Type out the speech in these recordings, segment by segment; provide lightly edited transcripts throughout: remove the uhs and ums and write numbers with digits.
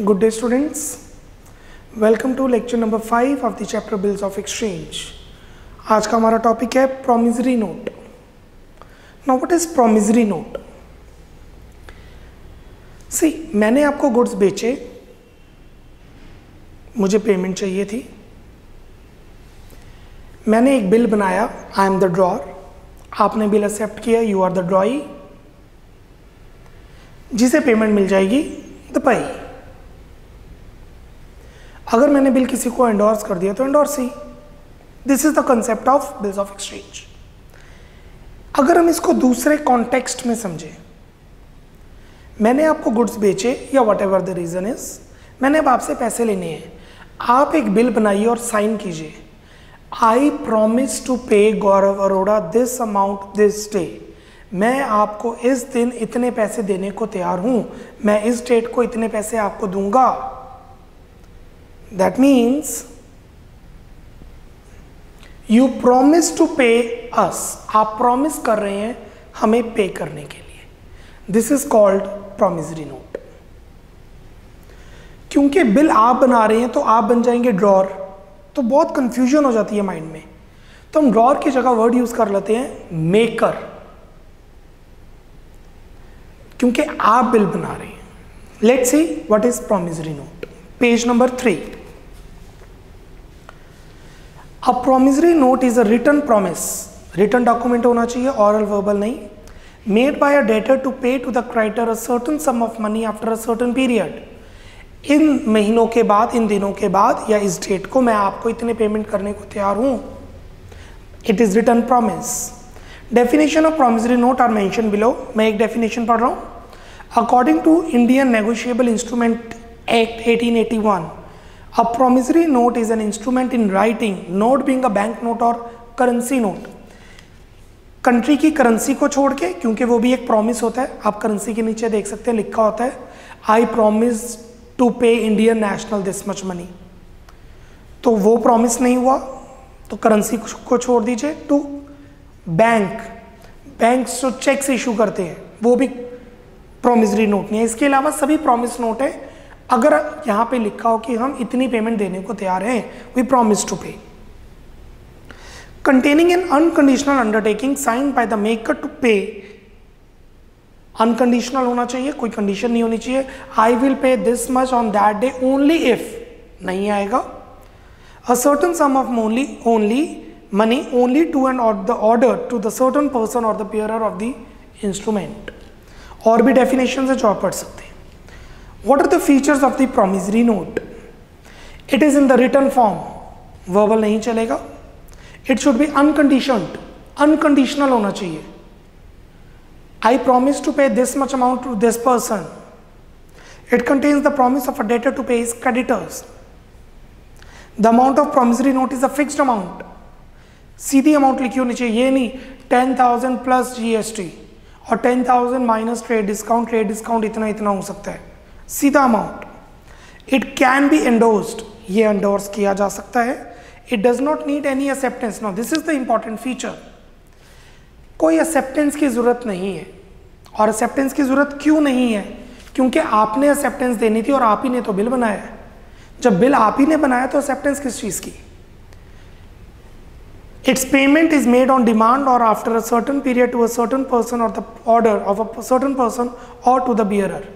Good day students, welcome to lecture number 5 of the chapter bills of exchange. आज का हमारा topic है promissory note. Now what is promissory note? See, मैंने आपको goods बेचे, मुझे पेमेंट चाहिए थी, मैंने एक बिल बनाया, आई एम द ड्रॉअर, आपने बिल एक्सेप्ट किया, यू आर द ड्रॉई, जिसे पेमेंट मिल जाएगी द पाई। अगर मैंने बिल किसी को एंडोर्स कर दिया तो endorsee. This is the concept of bills of exchange. अगर हम इसको दूसरे कॉन्टेक्स्ट में समझें, मैंने आपको गुड्स बेचे या whatever the reason is, मैंने अब आपसे पैसे लेने हैं, आप एक बिल बनाइए और साइन कीजिए, आई promise to pay Gaurav Arora this amount this day, मैं आपको इस दिन इतने पैसे देने को तैयार हूं, मैं इस डेट को इतने पैसे आपको दूंगा। That means you promise to pay us, आप प्रॉमिस कर रहे हैं हमें पे करने के लिए। This is called promissory note. क्योंकि बिल आप बना रहे हैं तो आप बन जाएंगे ड्रॉअर, तो बहुत कंफ्यूजन हो जाती है माइंड में, तो हम ड्रॉअर की जगह वर्ड यूज कर लेते हैं मेकर, क्योंकि आप बिल बना रहे हैं। Let's see what is promissory note. Page number 3। A promissory note is a written promise, written document होना चाहिए, ऑरल वर्बल नहीं, made by a debtor to pay to the creditor a certain sum of money after a certain period. इन महीनों के बाद, इन दिनों के बाद या इस डेट को मैं आपको इतने पेमेंट करने को तैयार हूं। It is written promise. Definition of promissory note are mentioned below. मैं एक डेफिनेशन पढ़ रहा हूं। According to Indian negotiable instrument act 1881, a promissory note is an instrument in writing, note being a bank note or currency note. Country की currency को छोड़ के, क्योंकि वो भी एक प्रॉमिस होता है, आप करेंसी के नीचे देख सकते हैं लिखा होता है आई प्रॉमिस टू पे Indian national this much money, तो वो प्रॉमिस नहीं हुआ, तो करेंसी को छोड़ दीजिए। टू बैंक, बैंक्स जो चेक्स इशू करते हैं वो भी प्रॉमिसरी नोट नहीं है। इसके अलावा सभी प्रॉमिस नोट है। अगर यहां पे लिखा हो कि हम इतनी पेमेंट देने को तैयार हैं, we promise to pay. Containing an unconditional undertaking signed by the maker to pay, unconditional होना चाहिए, कोई कंडीशन नहीं होनी चाहिए। I will pay this much on that day only if, नहीं आएगा। A certain sum of only money only to and the order to the certain person और the bearer of the instrument. और भी definition है जो आप पढ़ सकते हैं। What are the features of the promissory note? It is in the written form, verbal नहीं चलेगा। It should be unconditioned, unconditional होना चाहिए। I promise to pay this much amount to this person. It contains the promise of a debtor to pay his creditors. The amount of promissory note is a fixed amount. Sidhi amount लिखी होनी चाहिए, ये नहीं 10,000 plus GST और 10,000 minus trade discount इतना इतना हो सकता है, सीधा amount. It can be endorsed, ये एंडोर्स किया जा सकता है। It does not need any acceptance. Now this is the important feature, कोई एक्सेप्टेंस की जरूरत नहीं है। और एक्सेप्टेंस की जरूरत क्यों नहीं है? क्योंकि आपने एक्सेप्टेंस देनी थी और आप ही ने तो बिल बनाया है। जब बिल आप ही ने बनाया तो एक्सेप्टेंस किस चीज की? Its payment is made on demand और after a certain period to a certain person और the order of a certain person और टू द बियरर।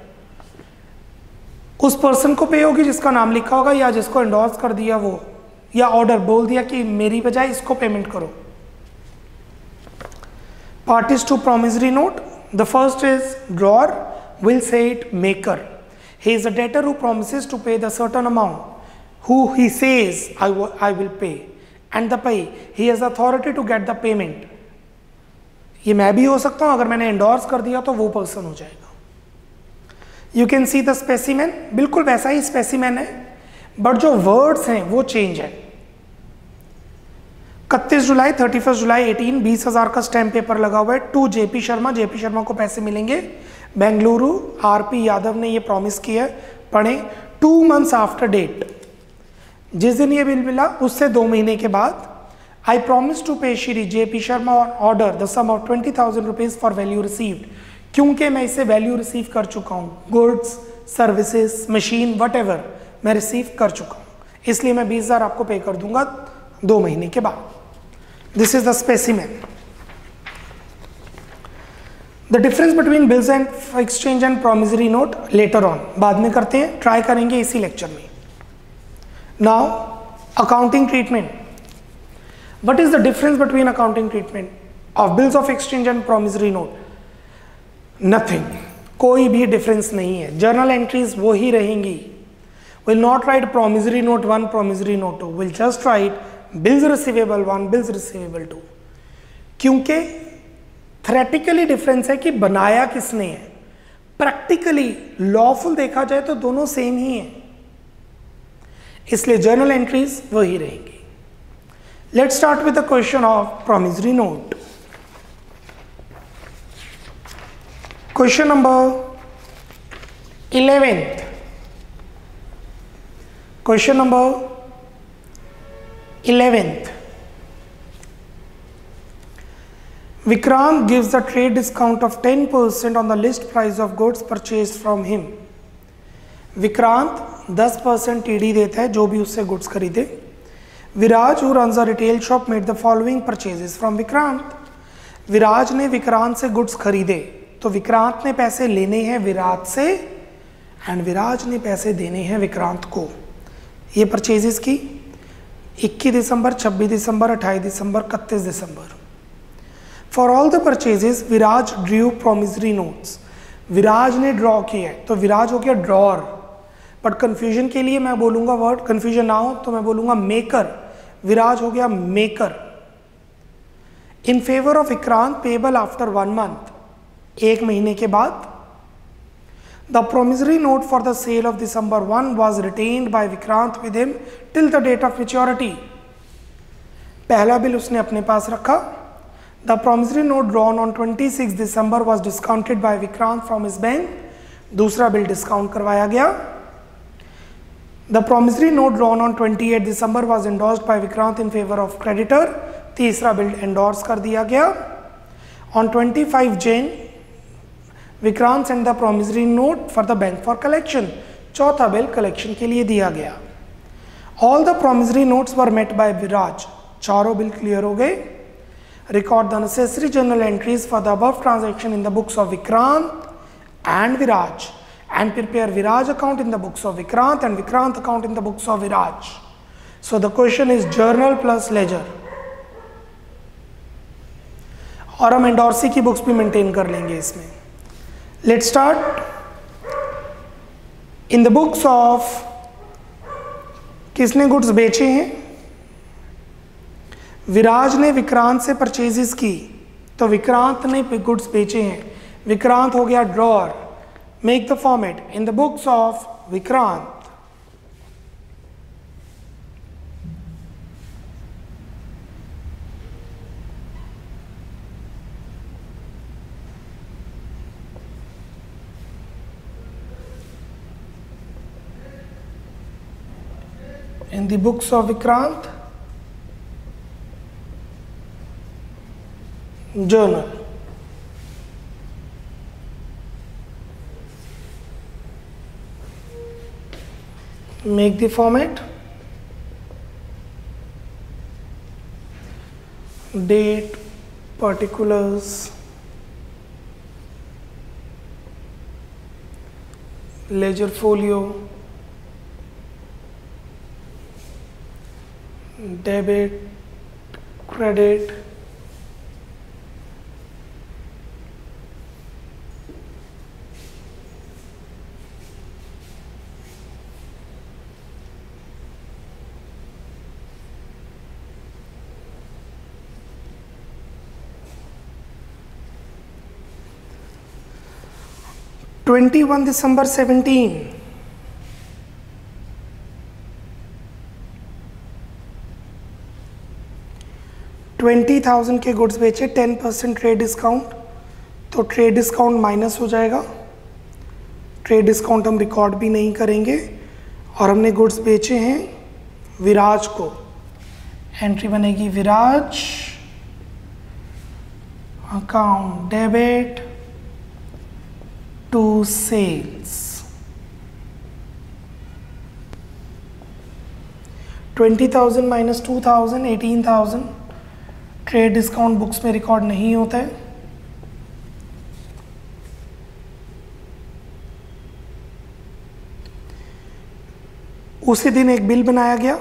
उस पर्सन को पे होगी जिसका नाम लिखा होगा या जिसको एंडोर्स कर दिया वो, या ऑर्डर बोल दिया कि मेरी बजाय इसको पेमेंट करो। Parties to promissory note, the first is drawer, will say it maker. He is a debtor who promises to pay the certain amount who he says I will pay, and the pay he has authority to get the payment. ये मैं भी हो सकता हूं, अगर मैंने endorse कर दिया तो वो पर्सन हो जाएगा। You can see the specimen, बिल्कुल वैसा ही स्पेसिमेन है, बट जो वर्ड्स हैं वो चेंज है। 31 जुलाई 31 जुलाई 18, 20,000 का स्टैम्प पेपर लगा हुआ है। To JP Sharma, JP Sharma को पैसे मिलेंगे। बेंगलुरु, आरपी यादव ने ये प्रॉमिस किया है, पढ़े 2 months आफ्टर डेट, जिस दिन ये बिल मिला उससे 2 महीने के बाद। आई promise to pay Shri JP Sharma order the sum of 20,000 rupees for value received, क्योंकि मैं इससे वैल्यू रिसीव कर चुका हूँ, गुड्स सर्विसेज, मशीन, वटएवर मैं रिसीव कर चुका हूँ, इसलिए मैं 20,000 आपको पे कर दूंगा 2 महीने के बाद. This is the specimen. The difference between bills and exchange and promissory note later on, बाद में करते हैं, ट्राई करेंगे इसी लेक्चर में. Now accounting treatment. What is the difference between accounting treatment of bills of exchange and promissory note? Nothing, कोई भी difference नहीं है. जर्नल एंट्रीज वो ही रहेंगी. Will not right promissory note 1, promissory note 2, will just right bills receivable 1, bills receivable 2. क्योंकि theoretically difference है कि बनाया किसने है. प्रैक्टिकली लॉफुल देखा जाए तो दोनों सेम ही है, इसलिए जर्नल एंट्रीज वही रहेंगी. Let's start with the question of promissory note. Question number 11th. Question number 11th. Vikrant gives the trade discount of 10% on the list price of goods purchased from him. Vikrant 10% TD देता है जो भी उससे goods खरीदे. विराज who runs a retail shop made the following purchases from Vikrant. विराज ने विक्रांत से goods खरीदे, तो विक्रांत ने पैसे लेने हैं विराज से एंड विराज ने पैसे देने हैं विक्रांत को. ये परचेजेस की 21 दिसंबर, 26 दिसंबर, 28 दिसंबर, 31 दिसंबर. For all the purchases, Viraj drew promissory notes. विराज ने ड्रॉ किया है, तो विराज हो गया ड्रॉर. बट कंफ्यूजन के लिए मैं बोलूंगा वर्ड, कंफ्यूजन ना हो तो मैं बोलूंगा मेकर. विराज हो गया maker. In favour of Vikrant payable after 1 month, 1 महीने के बाद. The promissory note for the sale of December 1 was retained by Vikrant with him till the date of maturity. पहला बिल उसने अपने पास रखा. The promissory note drawn on 26 December was discounted by Vikrant from his bank. दूसरा bill discount करवाया गया. The promissory note drawn on 28 December was endorsed by Vikrant in favor of creditor. तीसरा bill endorse कर दिया गया. On 25 Jan, Vikrant sent the promissory note for the bank for collection. चौथा bill collection के लिए दिया गया. All the promissory notes were met by Viraj. चारों बिल क्लियर हो गए. Record the necessary journal entries for the above transaction in the books of Vikrant and Viraj, and prepare Viraj account in the books of Vikrant and Vikrant account in the books of Viraj. So the question is journal plus ledger. और हम endorsee की books भी maintain कर लेंगे इसमें. Let's start. In the books of किसने goods बेचे हैं? विराज ने विक्रांत से परचेजेस की, तो विक्रांत ने गुड्स बेचे हैं. विक्रांत हो गया drawer. Make the format. In the books of Vikrant, in the books of Vikrant, journal. Make the format. Date, particulars, ledger folio, debit, credit, December 17. $20,000 के गुड्स बेचे, 10% ट्रेड डिस्काउंट, तो ट्रेड डिस्काउंट माइनस हो जाएगा. Trade discount हम record भी नहीं करेंगे. और हमने गुड्स बेचे हैं विराज को. एंट्री बनेगी Viraj account debit to sales. 20,000 minus 2,000 18,000 trade discount books में रिकॉर्ड नहीं होता है। उसी दिन एक बिल बनाया गया,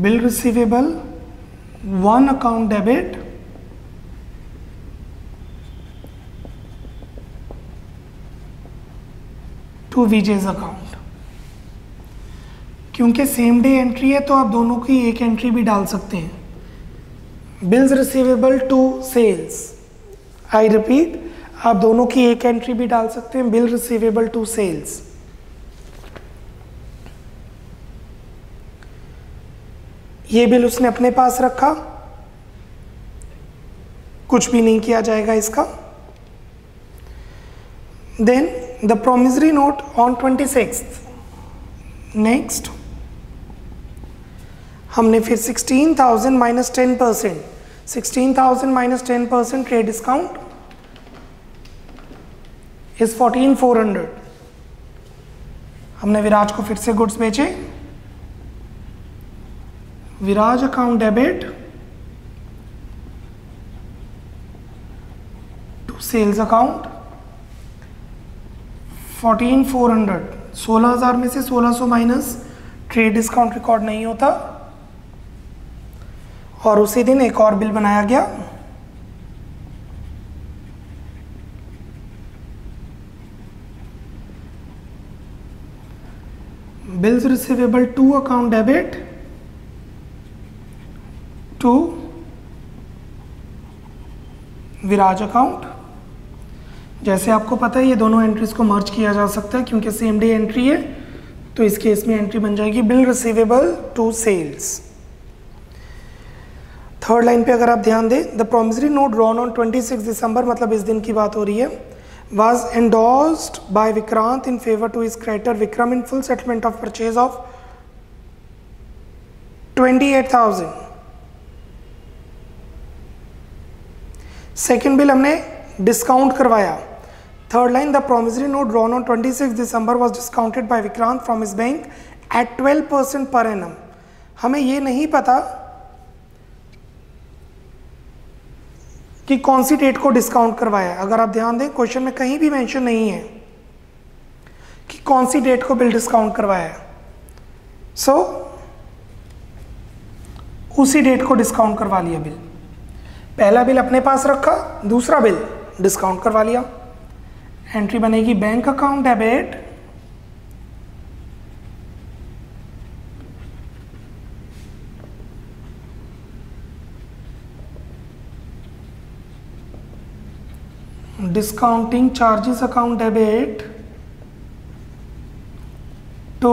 bill receivable 1 account debit to Vijay's account. क्योंकि सेम डे एंट्री है तो आप दोनों की एक एंट्री भी डाल सकते हैं। Bills receivable to sales, I repeat, आप दोनों की एक एंट्री भी डाल सकते हैं, बिल रिसीवेबल टू सेल्स। ये बिल उसने अपने पास रखा, कुछ भी नहीं किया जाएगा इसका। Then the promissory note on 26th। Next हमने फिर 16,000 minus 10%, 16,000 minus 10% trade discount is 14,400। हमने विराज को फिर से गुड्स बेचे, Viraj account debit to sales account 14,400। 16,000 में से 1,600 माइनस ट्रेड डिस्काउंट रिकॉर्ड नहीं होता। और उसी दिन एक और बिल बनाया गया, bills receivable to account debit to Viraj account. जैसे आपको पता है ये दोनों एंट्रीज को मर्ज किया जा सकता है क्योंकि सेम डे एंट्री है, तो इस केस में एंट्री बन जाएगी bill receivable to sales. Third line पे अगर आप ध्यान दें, the promissory note drawn on 26 दिसंबर, मतलब इस दिन की बात हो रही है, was endorsed by Vikrant in favor to his creditor Vikram in full settlement of purchase of 28,000। Second bill हमने डिस्काउंट करवाया। Third line, the promissory note drawn on 26 December was discounted by Vikrant from his bank at 12% per annum। हमें ये नहीं पता कि कौन सी date को discount करवाया। अगर आप ध्यान दें क्वेश्चन में कहीं भी मेंशन नहीं है कि कौन सी डेट को बिल डिस्काउंट करवाया। सो उसी डेट को डिस्काउंट करवा लिया बिल। पहला बिल अपने पास रखा, दूसरा बिल डिस्काउंट करवा लिया। एंट्री बनेगी bank account debit discounting charges account debit to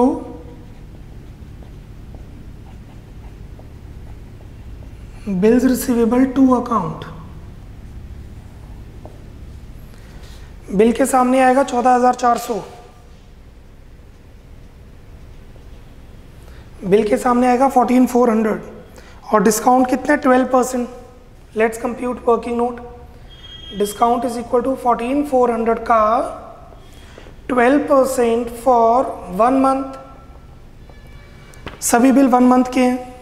bills receivable to account। Bill के सामने आएगा 14,400, बिल के सामने आएगा 14,400 और डिस्काउंट कितना 12%। Let's compute working note. Discount is equal to 14,400 का 12% फॉर 1 मंथ। सभी बिल 1 मंथ के हैं।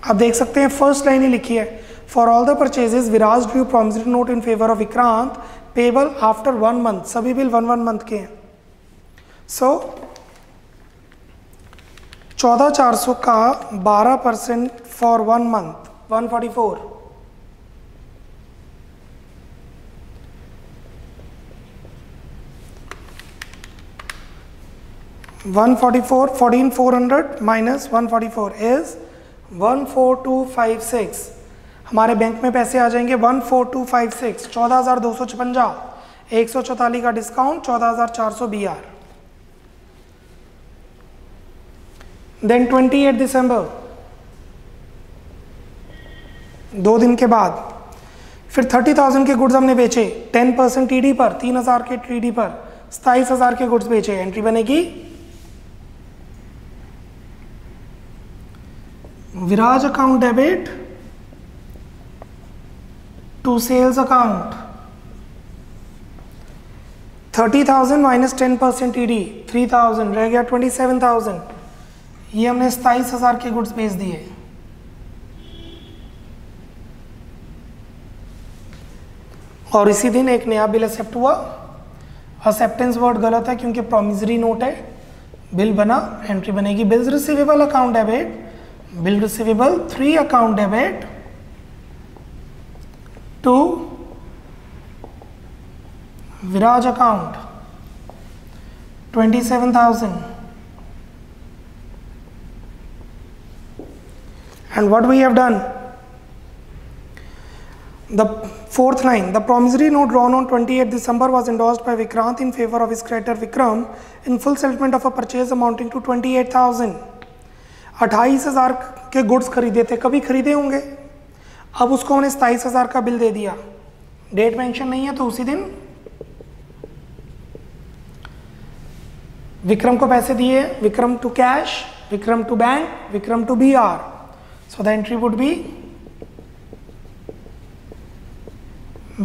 आप देख सकते हैं फर्स्ट लाइन ही लिखी है, for all the purchases Viraj due promissory note in favour of Vikrant payable after 1 month. सभी बिल 1 मंथ के हैं। सो 14,400 का 12% फॉर 1 मंथ 144। 144, 14,400 minus 144 is 14256। हमारे बैंक में पैसे आ जाएंगे 14256, 14,256, 144 का डिस्काउंट 14,400 BR। देन 28 दिसंबर, 2 दिन के बाद फिर 30,000 के गुड्स हमने बेचे 10% TD पर, 3,000 के TD पर 27,000 के गुड्स बेचे। एंट्री बनेगी Viraj account debit to sales account 30,000 minus 10% ईडी 3,000 रह गया 27,000। ये हमने 27,000 के गुड्स बेच दिए। और इसी दिन एक नया बिल एक्सेप्ट हुआ। एक्सेप्टेंस वर्ड गलत है क्योंकि प्रोमिसरी नोट है। बिल बना, एंट्री बनेगी bills receivable account debit, bill receivable 3 account debit to Viraj account 27,000। And what we have done, the fourth line, the promissory note drawn on 28 December was endorsed by Vikrant in favor of his creditor Vikram in full settlement of a purchase amounting to 28,000। 28,000 के goods खरीदे थे, कभी खरीदे होंगे। अब उसको हमने 27,000 का बिल दे दिया, डेट मेंशन नहीं है तो उसी दिन विक्रम को पैसे दिए, Vikram to cash, Vikram to bank, Vikram to BR। So the entry would be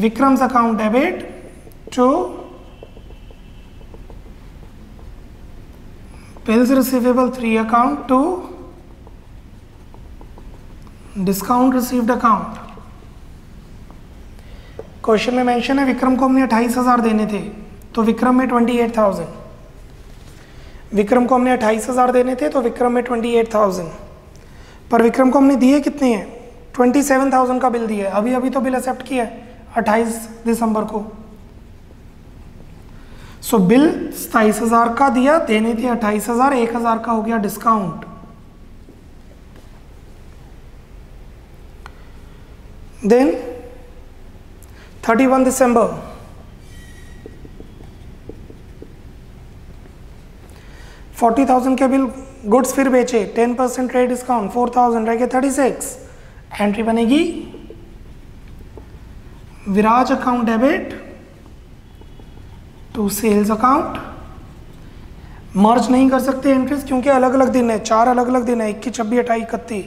Vikram's account debit to bills receivable 3 account to discount received account। Question में मेंशन है विक्रम को हमने 28,000 देने थे तो विक्रम में 28,000। विक्रम को हमने 28,000 देने थे तो विक्रम में 28,000, पर विक्रम को हमने दिए कितने हैं, 27,000 का बिल दिया है। अभी अभी तो बिल एक्सेप्ट किया है 28 दिसंबर को। सो बिल 27,000 का दिया, देने थे 28,000, 1,000 का हो गया डिस्काउंट। देन 31 दिसंबर 40,000 के बिल गुड्स फिर बेचे, 10% ट्रेड डिस्काउंट 4,000 रह गए 36। एंट्री बनेगी Viraj account debit to sales account. Merge नहीं कर सकते एंट्रीज क्योंकि अलग अलग दिन है, 4 अलग अलग दिन है, 21, 26, 28, 31।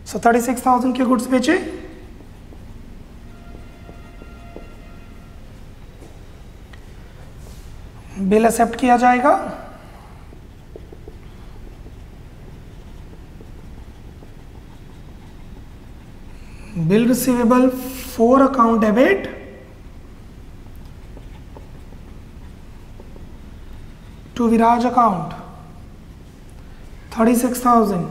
सो 36,000 के गुड्स बेचे, बिल एक्सेप्ट किया जाएगा। Bill receivable 4 account debit to Viraj account 36,000।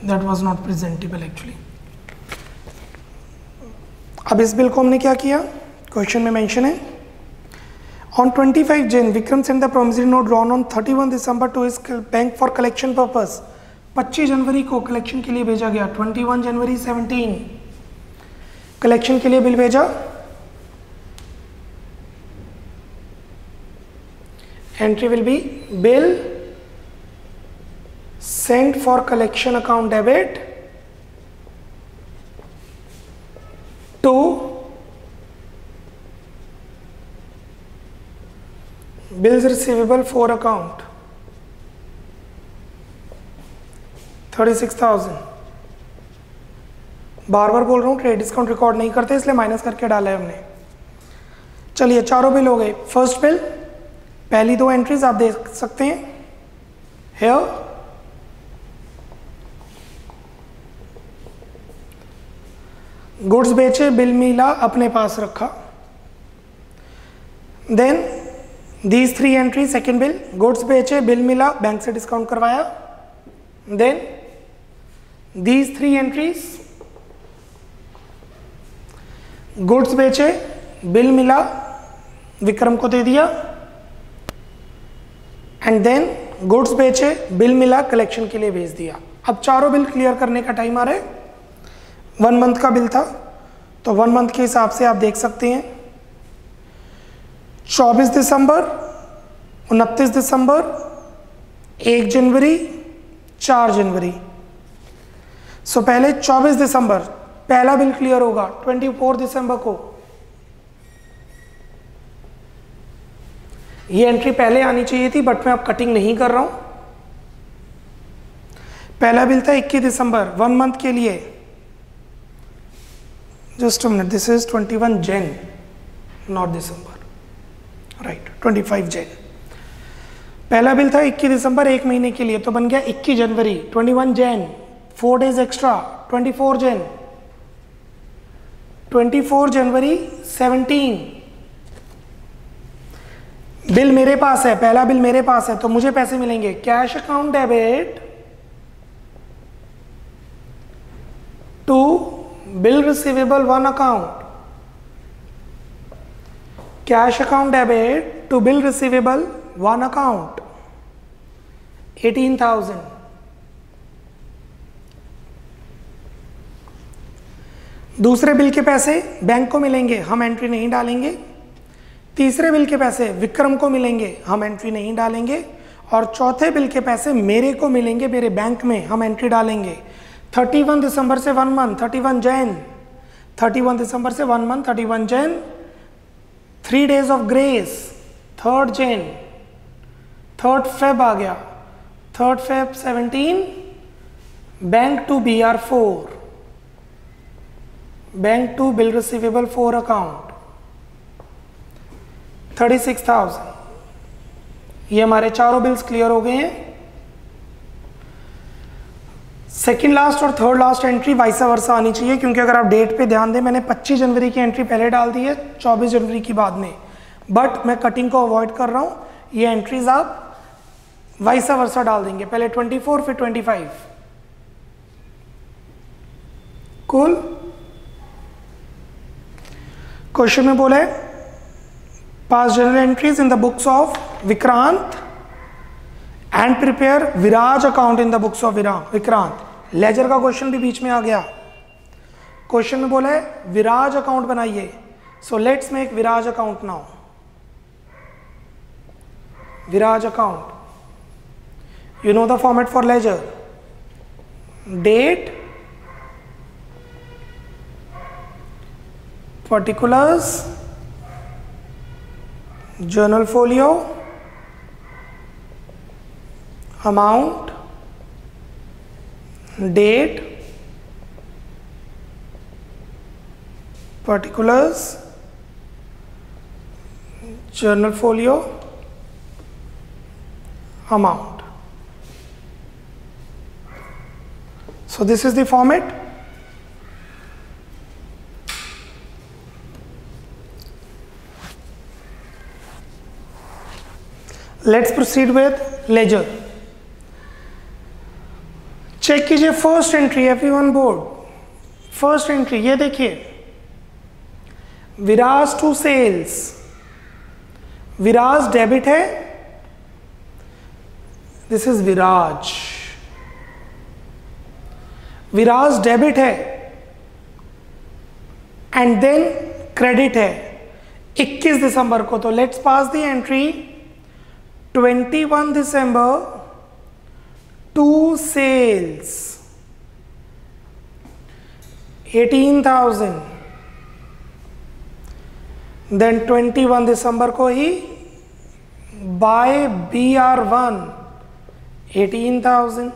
That was not presentable actually। अब इस बिल को हमने क्या किया, क्वेश्चन में मेंशन है on 25 Jan Vikram send the promissory note drawn on 31 दिसंबर to his bank for collection purpose. 25 जनवरी को कलेक्शन के लिए भेजा गया, 21 जनवरी 17 कलेक्शन के लिए बिल भेजा। Entry will be bill sent for collection account debit to bills receivable 4 account 36,000। बार बार बोल रहा हूँ ट्रेड डिस्काउंट रिकॉर्ड नहीं करते इसलिए माइनस करके डाला है हमने। चलिए चारों बिल हो गए। फर्स्ट बिल, पहली 2 एंट्रीज आप देख सकते हैं हेयर। गुड्स बेचे, बिल मिला, अपने पास रखा। Then these 3 entry, second bill, goods बेचे, बिल मिला, बैंक से डिस्काउंट करवाया। देन दीज 3 एंट्रीज, गुड्स बेचे, बिल मिला, विक्रम को दे दिया। एंड देन गुड्स बेचे, बिल मिला, कलेक्शन के लिए भेज दिया। अब चारों बिल क्लियर करने का टाइम आ रहा है। 1 मंथ का बिल था तो 1 मंथ के हिसाब से आप देख सकते हैं 24 दिसंबर, 29 दिसंबर, 1 जनवरी, 4 जनवरी। सो पहले 24 दिसंबर पहला बिल क्लियर होगा 24 दिसंबर को। ये एंट्री पहले आनी चाहिए थी बट मैं अब कटिंग नहीं कर रहा हूं। पहला बिल था 21 दिसंबर 1 मंथ के लिए। Just a minute, this is 21 Jain not December, right, 25 Jain. पहला बिल था 21 दिसंबर 1 महीने के लिए, तो बन गया 21 जनवरी, 21 जैन, 4 डेज एक्स्ट्रा 24 जैन, 24 जनवरी 17। बिल मेरे पास है, पहला बिल मेरे पास है, तो मुझे पैसे मिलेंगे cash account debit to bill receivable 1 account, cash account debit to bill receivable 1 account 18,000। दूसरे बिल के पैसे बैंक को मिलेंगे, हम एंट्री नहीं डालेंगे। तीसरे बिल के पैसे विक्रम को मिलेंगे, हम एंट्री नहीं डालेंगे। और चौथे बिल के पैसे मेरे को मिलेंगे मेरे बैंक में, हम एंट्री डालेंगे। 31 दिसंबर से 1 मंथ 31 जैन, 31 दिसंबर से 1 month 31 Jan, 3 days of grace 3rd Jan, 3rd Feb आ गया, 3rd Feb 17, bank to BR4, bank to bill receivable 4 account 36,000। ये हमारे चारों बिल्स क्लियर हो गए हैं। सेकेंड लास्ट और third last entry vice versa आनी चाहिए, क्योंकि अगर आप डेट पे ध्यान दें, मैंने 25 जनवरी की एंट्री पहले डाल दी है, 24 जनवरी की बाद में, बट मैं कटिंग को अवॉइड कर रहा हूं। ये एंट्रीज आप वाइसा वर्सा डाल देंगे, पहले 24 फिर 25। कूल। क्वेश्चन में बोले pass journal entries in the books of Vikrant and prepare Viraj account in the books of Vikrant. Ledger का क्वेश्चन भी बीच में आ गया। क्वेश्चन में बोला है विराज अकाउंट बनाइए, so let's make Viraj account now. Viraj account, you know the format for ledger, date, particulars, journal folio, amount, date, particulars, journal folio, amount. So this is the format. Let's proceed with ledger. Check कीजिए first entry, everyone board. First entry ये देखिए, Viraj to sales. Viraj debit है, this is Viraj. Viraj debit है and then credit है 21 दिसंबर को। तो let's pass the entry 21 दिसंबर टू सेल्स 18,000, देन 21 दिसंबर को ही बाय BR1 18,000।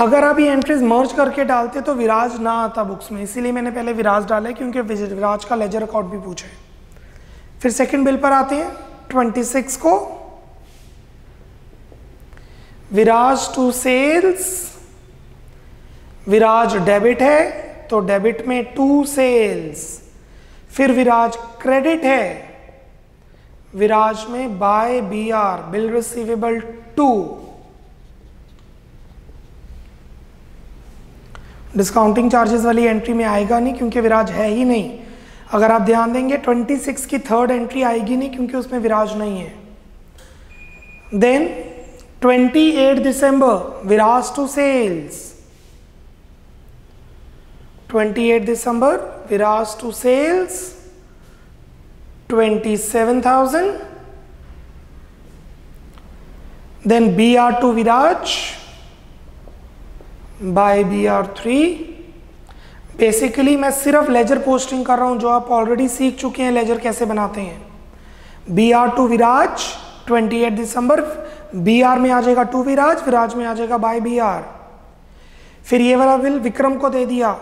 अगर आप ये एंट्रीज मर्ज करके डालते तो विराज ना आता बुक्स में, इसीलिए मैंने पहले विराज डाला है, क्योंकि विराज का लेजर अकाउंट भी पूछे। फिर सेकंड बिल पर आते हैं 26 को, विराज टू सेल्स। विराज डेबिट है तो डेबिट में टू सेल्स। फिर विराज क्रेडिट है, विराज में by BR bill receivable 2। Discounting charges वाली एंट्री में आएगा नहीं, क्योंकि विराज है ही नहीं। अगर आप ध्यान देंगे 26 की थर्ड एंट्री आएगी नहीं, क्योंकि उसमें विराज नहीं है। देन 28 दिसंबर विराज टू सेल्स। 28 दिसंबर Viraj to sales 27,000। Then BR to Viraj by BR3 basically मैं सिर्फ लेजर पोस्टिंग कर रहा हूं, जो आप ऑलरेडी सीख चुके हैं लेजर कैसे बनाते हैं। BR टू विराज 28 दिसंबर, BR में आ जाएगा टू विराज, विराज में आ जाएगा बाय BR। फिर ये वाला बिल विक्रम को दे दिया,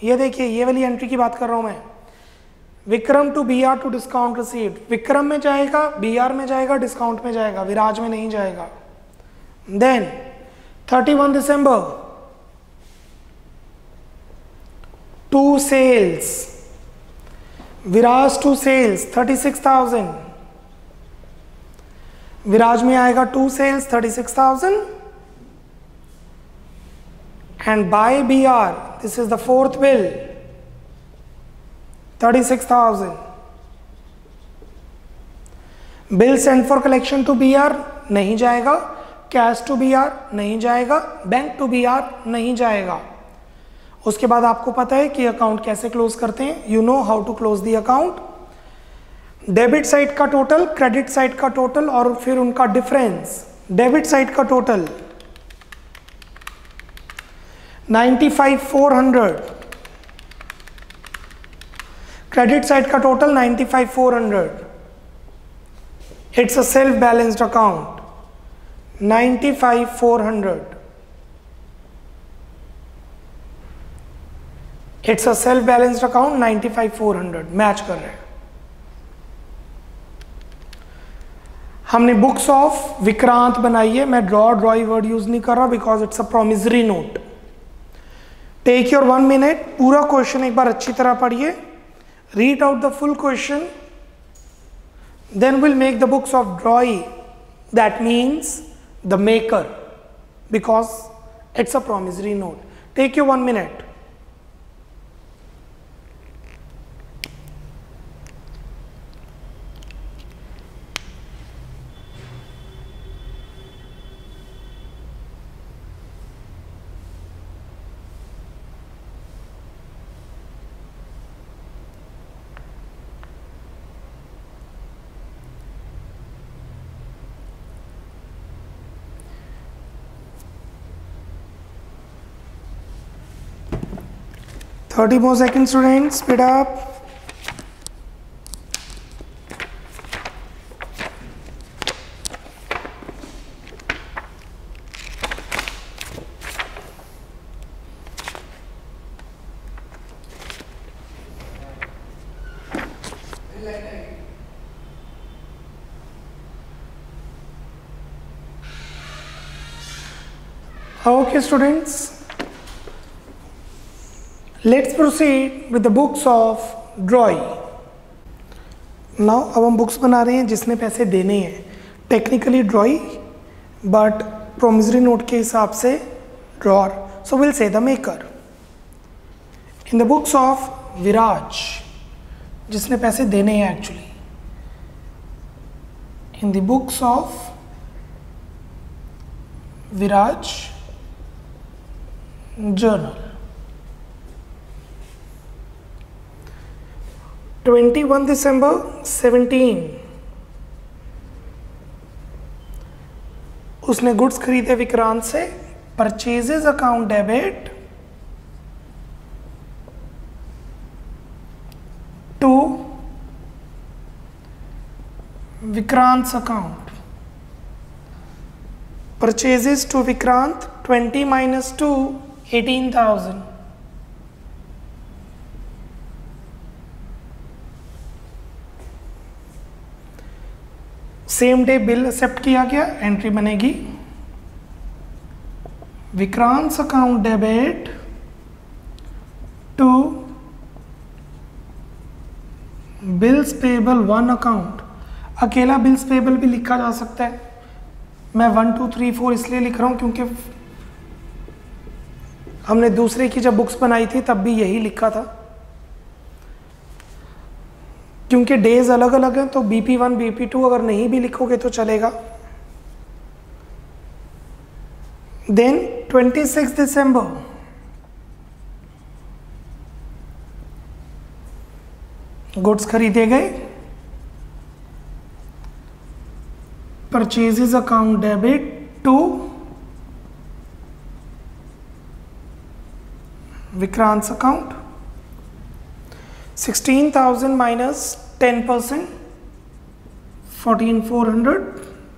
ये देखिए ये वाली एंट्री की बात कर रहा हूं मैं। Vikram to BR to discount received, Vikram में जाएगा, BR में जाएगा, डिस्काउंट में जाएगा, विराज में नहीं जाएगा। देन 31 दिसंबर to sales, Viraj to sales 36,000, Viraj में आएगा to sales 36,000 and by BR, this is the fourth bill 36,000। Bill send for collection to BR नहीं जाएगा, कैश टू BR नहीं जाएगा, बैंक टू BR नहीं जाएगा। उसके बाद आपको पता है कि अकाउंट कैसे क्लोज करते हैं, you know how to close the account. Debit side का टोटल, क्रेडिट साइड का टोटल और फिर उनका डिफरेंस। डेबिट साइड का टोटल 95,400, क्रेडिट साइड का total 95,400। It's a self balanced account 95,400। It's a self balanced account 95,400 match कर रहे हैं। हमने बुक्स ऑफ विक्रांत बनाई है, मैं ड्रॉई वर्ड यूज नहीं कर रहा because it's a promissory note. Take your 1 minute, पूरा क्वेश्चन एक बार अच्छी तरह पढ़िए, read out the full question, then we'll make the books of drawing, that means the maker, because it's a promissory note. Take your 1 minute. Thirty more seconds, students. Speed up. Okay, students. Let's proceed with the books of drawing. Now अब हम books बना रहे हैं जिसने पैसे देने हैं, technically drawee but promissory note के हिसाब से drawer, so will say the maker. In the books of Viraj, जिसने पैसे देने हैं actually, in the books of Viraj journal 21 दिसंबर 17 उसने गुड्स खरीदे विक्रांत से, purchases account debit to Vikrant account, purchases to Vikrant 20 minus 2 18,000। Same day bill accept किया गया, एंट्री बनेगी Vikrant account debit to bills payable 1 account. अकेला बिल्स पेबल भी लिखा जा सकता है, मैं 1 2 3 4 इसलिए लिख रहा हूं क्योंकि हमने दूसरे की जब बुक्स बनाई थी तब भी यही लिखा था, क्योंकि डेज अलग अलग हैं तो BP1 BP2 अगर नहीं भी लिखोगे तो चलेगा। देन 26 दिसंबर गुड्स खरीदे गए, purchases account debit to Vikrant account 16,000 minus 10%, 14,400.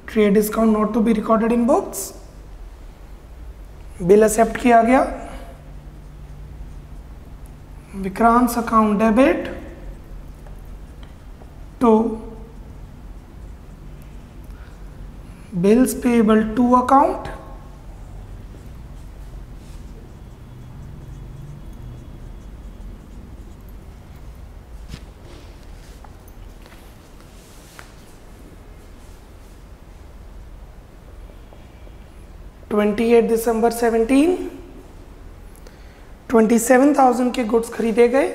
Trade discount not to be recorded in books. Bill accept किया गया. Vikrant account debit to bills payable to account. December 17, 27,000 के गुड्स खरीदे गए.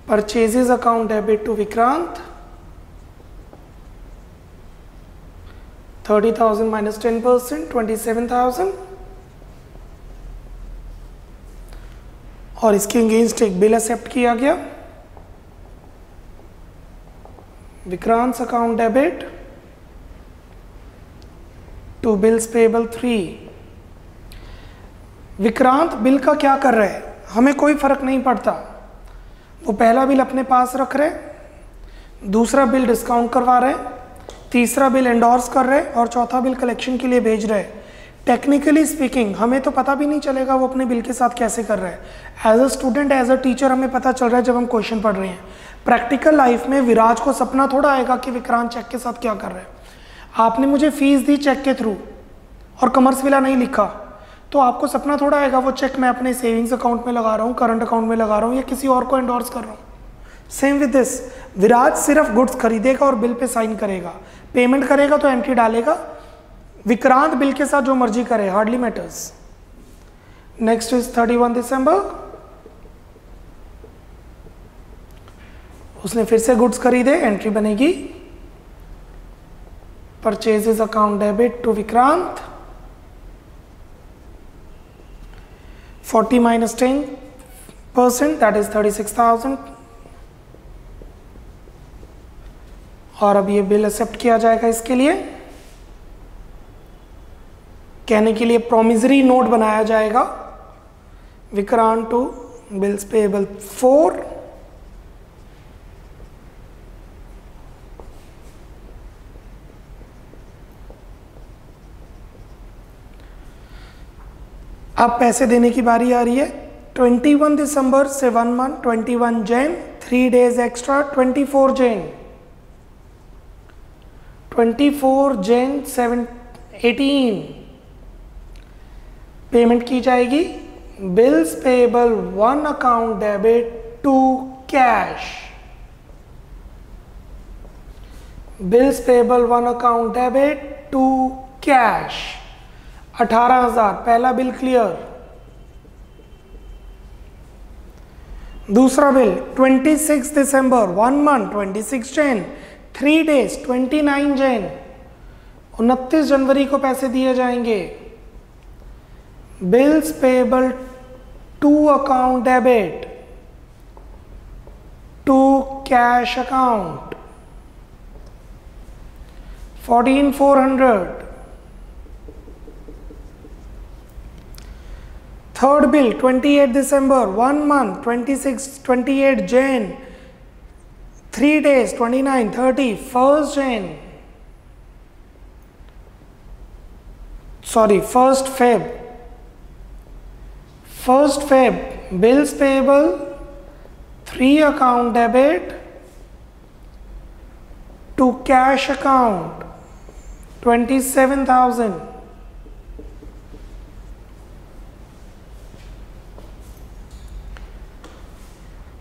Purchases account debit to Vikrant, 30,000 minus 10%, 27,000. और इसके against एक bill accept किया गया. Vikrant account debit to bills payable 3. Vikrant bill का क्या कर रहे हैं, हमें कोई फर्क नहीं पड़ता. वो पहला बिल अपने पास रख रहे, दूसरा बिल डिस्काउंट करवा रहे, तीसरा बिल एंडोर्स कर रहे और चौथा बिल कलेक्शन के लिए भेज रहे. टेक्निकली स्पीकिंग हमें तो पता भी नहीं चलेगा वो अपने बिल के साथ कैसे कर रहे हैं. As a student, as a teacher हमें पता चल रहा है जब हम क्वेश्चन पढ़ रहे हैं. प्रैक्टिकल लाइफ में विराज को सपना थोड़ा आएगा कि विक्रांत चेक के साथ क्या कर रहे हैं. आपने मुझे फीस दी चेक के थ्रू और कॉमर्स विला नहीं लिखा, तो आपको सपना थोड़ा आएगा वो चेक मैं अपने सेविंग्स अकाउंट में लगा रहा हूँ, करंट अकाउंट में लगा रहा हूँ या किसी और को एंडोर्स कर रहा हूँ. सेम विद दिस, विराज सिर्फ गुड्स खरीदेगा और बिल पे साइन करेगा. पेमेंट करेगा तो एंट्री डालेगा. विक्रांत बिल के साथ जो मर्जी करे, हार्डली मैटर्स. नेक्स्ट इज 31 दिसंबर. उसने फिर से गुड्स खरीदे, एंट्री बनेगी purchases account debit to Vikrant, 40 minus 10%, that is 36,000. और अब ये बिल एक्सेप्ट किया जाएगा. इसके लिए कहने के लिए प्रोमिसरी नोट बनाया जाएगा. विक्रांत टू बिल्स पेबल 4, अब पैसे देने की बारी आ रही है. 21 दिसंबर से 1 month, 21 Jan, 3 days extra, 24 Jan, 24 Jan 18 payment की जाएगी. Bills payable 1 account debit to cash. Bills payable 1 account debit to cash, 18,000 पहला बिल क्लियर. दूसरा बिल 26 दिसंबर, 1 month, 26 जैन, 3 days, 29 जैन, 29 जनवरी को पैसे दिए जाएंगे. Bills payable two account debit to cash account, 14,400. Third bill 28 दिसंबर, 1 month, 28 Jan, 3 days, 29, 30, 1st Jain, sorry 1st Feb, 1st Feb, bills payable 3 account debit to cash account, 27,000.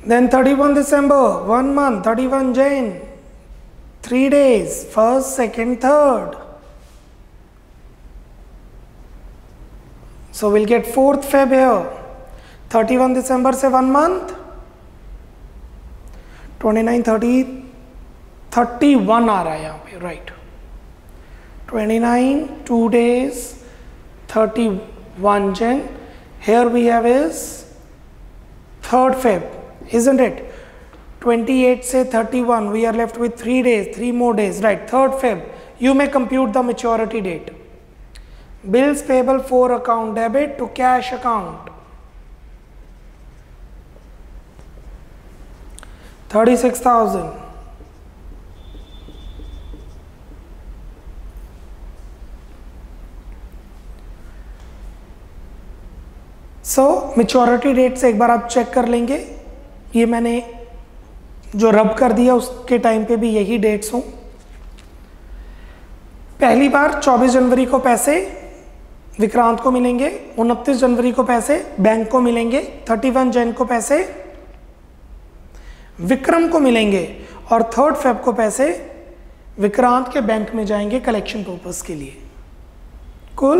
Then 31 December, 1 month, 31 Jan, 3 days, 1st, 2nd, 3rd. So we'll get 4th Feb here. 31 December से 1 month, 29, 30, 31 आ रहा है यहाँ पे, right. 29, 2 days, 31 Jan. Here we have is 3rd Feb. Isn't it? 28 से 31, we are left with 3 days, 3 more days, right? 3rd Feb, you may compute the maturity date. Bills payable 4 account debit to cash account. 36,000. Maturity date से एक बार आप check कर लेंगे, ये मैंने जो रब कर दिया उसके टाइम पे भी यही डेट्स हों। पहली बार 24 जनवरी को पैसे विक्रांत को मिलेंगे, 29 जनवरी को पैसे बैंक को मिलेंगे, 31 जन को पैसे विक्रम को मिलेंगे और 3 फेब को पैसे विक्रांत के बैंक में जाएंगे कलेक्शन पर्पस के लिए। कुल।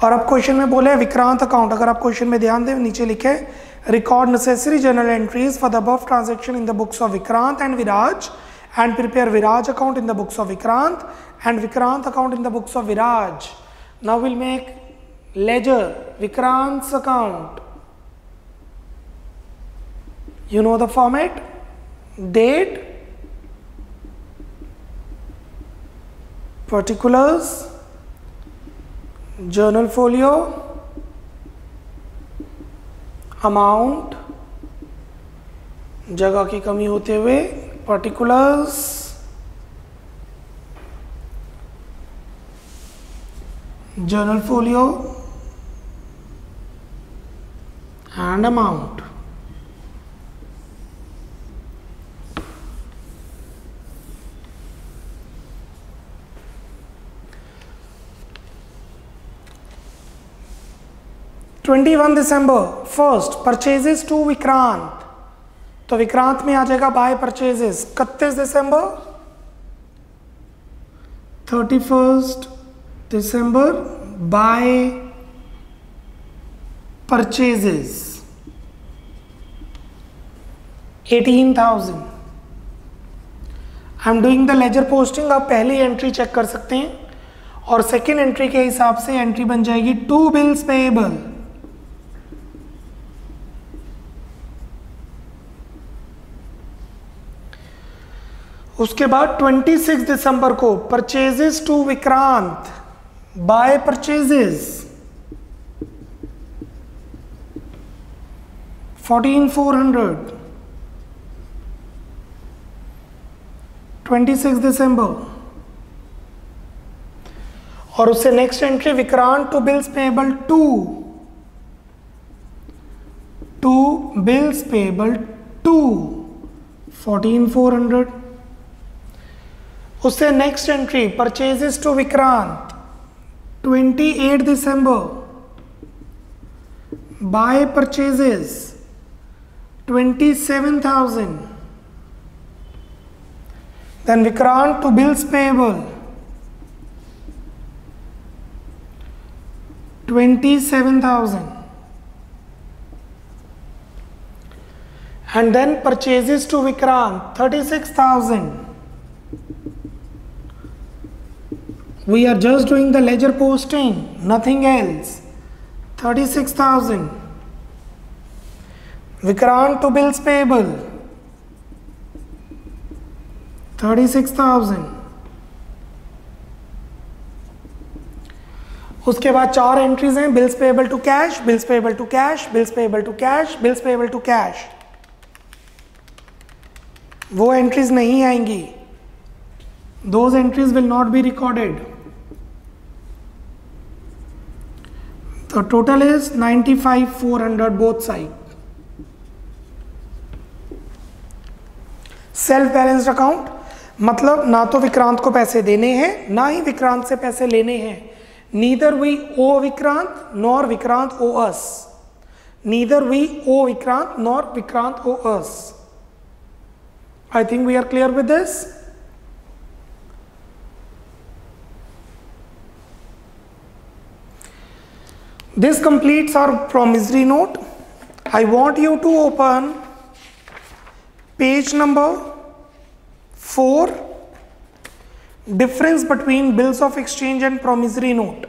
और अब क्वेश्चन में बोले विक्रांत अकाउंट, अगर आप क्वेश्चन में ध्यान दें नीचे लिखे record necessary journal entries for the above transaction in the books of Vikrant and Viraj and prepare Viraj account in the books of Vikrant and Vikrant account in the books of Viraj. Now will make ledger Vikrant's account. You know the format, date, particulars, journal folio, amount, जगह की कमी होते हुए particulars, journal folio and amount. December 1st purchases to Vikrant, तो विक्रांत में आ जाएगा by purchases. 31 दिसंबर, 31 दिसंबर by purchases 18,000। I am doing the ledger posting. आप पहली एंट्री चेक कर सकते हैं और सेकेंड एंट्री के हिसाब से एंट्री बन जाएगी 2 बिल्स पेएबल। उसके बाद 26 दिसंबर को purchases to Vikrant by purchases 14,400। 26 दिसंबर और उससे next entry Vikrant to bills payable 2 bills payable 2 14,400। उससे next entry purchases to Vikrant 28 दिसंबर by purchases 27,000। Then Vikrant to bills payable 27,000 and then purchases to Vikrant 36,000. We are just doing the ledger posting, nothing else. 36,000. Vikrant to bills payable 36,000. उसके बाद 4 entries हैं, bills payable to cash, bills payable to cash, bills payable to cash, bills payable to cash. वो entries नहीं आएंगी, those entries will not be recorded. तो total is 95,400 both side. Self balanced account मतलब ना तो विक्रांत को पैसे देने हैं ना ही विक्रांत से पैसे लेने हैं। Neither we owe Vikrant nor Vikrant owe us. Neither we owe Vikrant nor Vikrant owe us. I think we are clear with this. This completes our promissory note. I want you to open page number 4. Difference between bills of exchange and promissory note।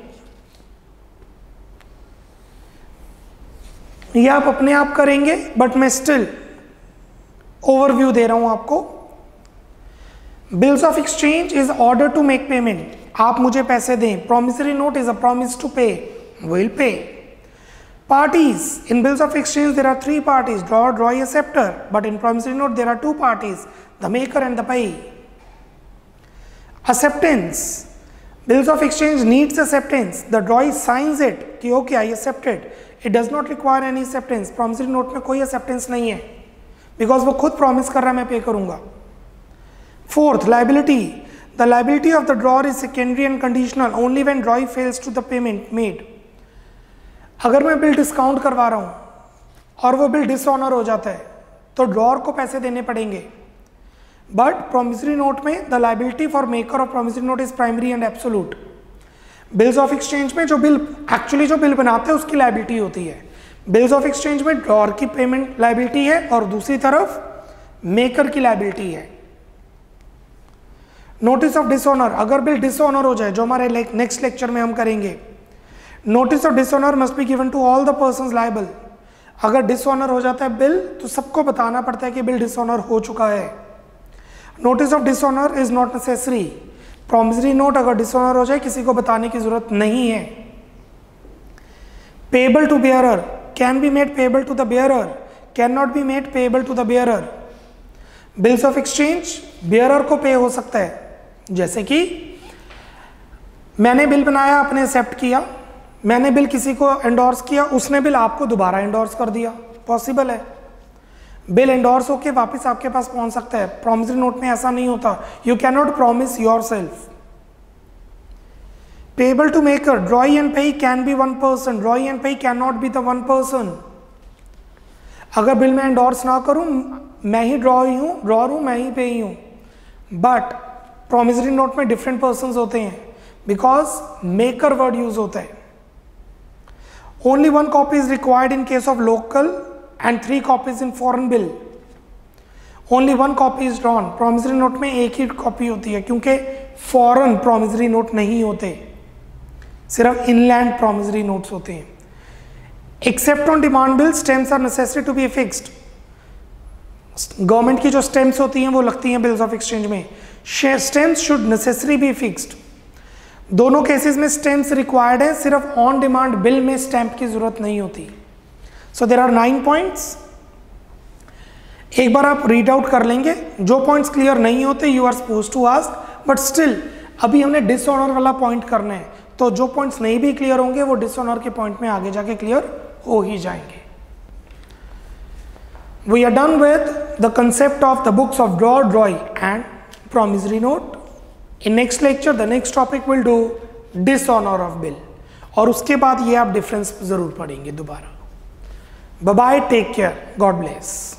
ये आप अपने आप करेंगे but मैं still overview दे रहा हूं आपको। Bills of exchange is order to make payment. आप मुझे पैसे दें. Promissory note is a promise to pay. Will pay. Parties. In bills of exchange there are 3 parties, drawer, drawee, acceptor. But in promissory note there are 2 parties, the maker and the payee. Acceptance. Bills of exchange needs acceptance. The drawee signs it कि okay I accepted. It does not require any acceptance. Promissory note में कोई acceptance नहीं है because वो खुद promise कर रहा है मैं पे करूँगा. Fourth, liability. The liability of the drawer is secondary and conditional only when drawee fails to the payment made. अगर मैं बिल डिस्काउंट करवा रहा हूँ और वो बिल डिसऑनर हो जाता है तो ड्रॉअर को पैसे देने पड़ेंगे. बट प्रॉमिसरी नोट में the liability for maker of promissory note is primary and absolute. Bills of exchange में जो बिल बनाते हैं उसकी लाइबिलिटी होती है. बिल्स ऑफ एक्सचेंज में ड्रॉअर की पेमेंट लाइबिलिटी है और दूसरी तरफ मेकर की लाइबिलिटी है. Notice of dishonour. अगर बिल डिसऑनर हो जाए, जो हमारे नेक्स्ट लेक्चर में हम करेंगे, notice of dishonour must be given to all the persons liable. अगर डिसऑनर हो जाता है बिल तो सबको बताना पड़ता है कि बिल डिसऑनर हो चुका है. Notice of dishonour is not necessary. Promissory note अगर डिसऑनर हो जाए किसी को बताने की जरूरत नहीं है. Payable to bearer can be made payable to the bearer, can not be made payable to the bearer. Bills of exchange bearer को पे हो सकता है, जैसे कि मैंने बिल बनाया, आपने एक्सेप्ट किया, मैंने बिल किसी को एंडोर्स किया, उसने बिल आपको दोबारा एंडोर्स कर दिया, पॉसिबल है. बिल एंडोर्स होके वापस आपके पास पहुंच सकता है. प्रॉमिसरी नोट में ऐसा नहीं होता. You can not promise yourself. Payable to maker. Drawee and payee can be one person. Drawee and payee can not be the one person. अगर बिल में एंडोर्स ना करूं, मैं ही ड्रॉअर हूं, मैं ही पेई हूं. बट प्रॉमिसरी नोट में डिफरेंट पर्सन होते हैं बिकॉज मेकर वर्ड यूज होता है. Only 1 copy is required in case of local and 3 copies in foreign bill. Only 1 copy is drawn. Promissory note में एक ही कॉपी होती है क्योंकि फॉरेन promissory note नहीं होते, सिर्फ इनलैंड promissory notes होते हैं. Except on demand bill, stamps are necessary to be fixed. Government की जो स्टैम्प्स होती हैं वो लगती हैं बिल्स ऑफ एक्सचेंज में. Stamps should necessary be fixed. दोनों केसेस में स्टैम्प्स रिक्वायर्ड है, सिर्फ ऑन डिमांड बिल में स्टैम्प की जरूरत नहीं होती. So there are 9 points. एक बार आप रीड आउट कर लेंगे. जो पॉइंट्स क्लियर नहीं होते you are suppose to ask, but still अभी हमने डिसऑनर वाला पॉइंट करना है, तो जो पॉइंट्स नहीं भी क्लियर होंगे वो डिसऑनर के पॉइंट में आगे जाके क्लियर हो ही जाएंगे. We are done with the concept of the books of drawer, drawee and promissory note. In next lecture, the next topic will do dishonor of bill. और उसके बाद ये आप डिफरेंस जरूर पढ़ेंगे दोबारा. Bye bye, take care, God bless.